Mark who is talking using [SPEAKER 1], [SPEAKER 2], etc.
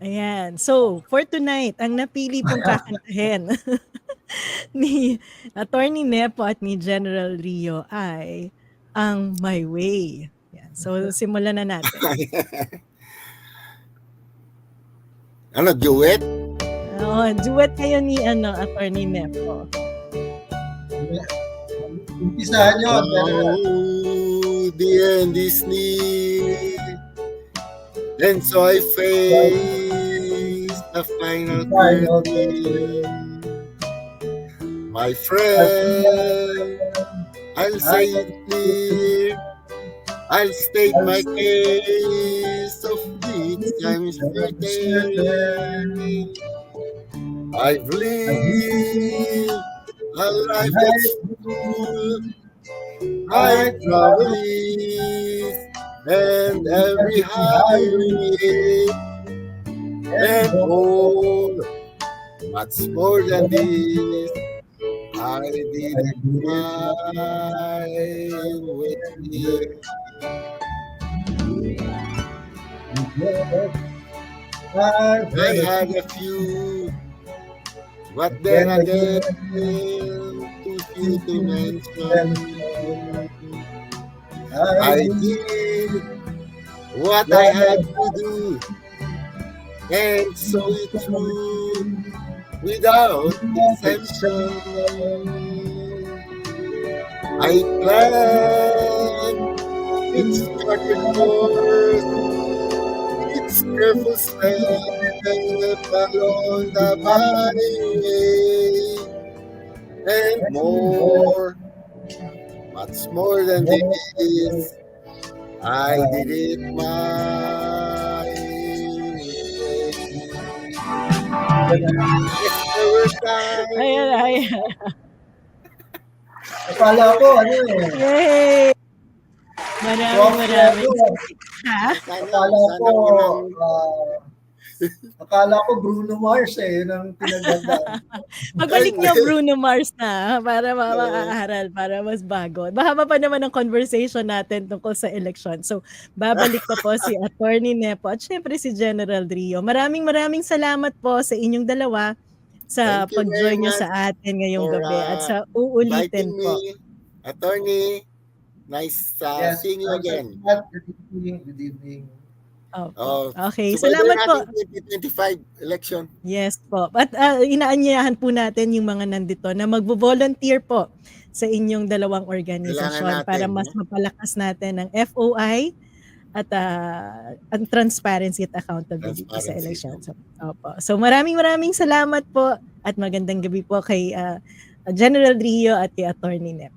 [SPEAKER 1] Ayan. So, for tonight, ang napili pong kakantahin ni Attorney Nepo at ni General Rio ay ang My Way. Yan. So, simulan na natin.
[SPEAKER 2] Ano, duet?
[SPEAKER 1] Oo, duet kayo ni Attorney Nepo.
[SPEAKER 3] Umpisahan nyo.
[SPEAKER 2] Oh, the end is near, and so I face the final curtain. My friend, I'll say it clear, I'll state my case of which I'm certain. I've lived a life that's full, I travel and every highway, and more, much more than this, I did my way. I had a few, but then again, too few to mention. I did what I had to do, and so it through without exception. I planned its structured course, its careful step along the byway, and more, much more than this, I did it my way. There were times.
[SPEAKER 1] Ayan.
[SPEAKER 3] Akala ko, ano eh.
[SPEAKER 1] Yay! Maraming. Ha?
[SPEAKER 3] Akala ko Bruno Mars eh, yun ang pinagandaan.
[SPEAKER 1] Pagbalik niyo Bruno Mars na para maaaral, para mas bago. Mahaba pa naman ang conversation natin tungkol sa election. So, babalik pa po si Attorney Nepo at syempre si General Rio. Maraming salamat po sa inyong dalawa sa pag-join niyo sa atin ngayong gabi at sa uulitin po.
[SPEAKER 2] Attorney, nice seeing you again.
[SPEAKER 3] Good evening.
[SPEAKER 1] Okay, salamat po.
[SPEAKER 2] 2025 election.
[SPEAKER 1] Yes po. At inaanyayahan po natin yung mga nandito na magvo-volunteer po sa inyong dalawang organisasyon para mas mapalakas natin ang FOI at ang transparency at accountability sa election. So maraming salamat po at magandang gabi po kay General Rio at kay Attorney Nep.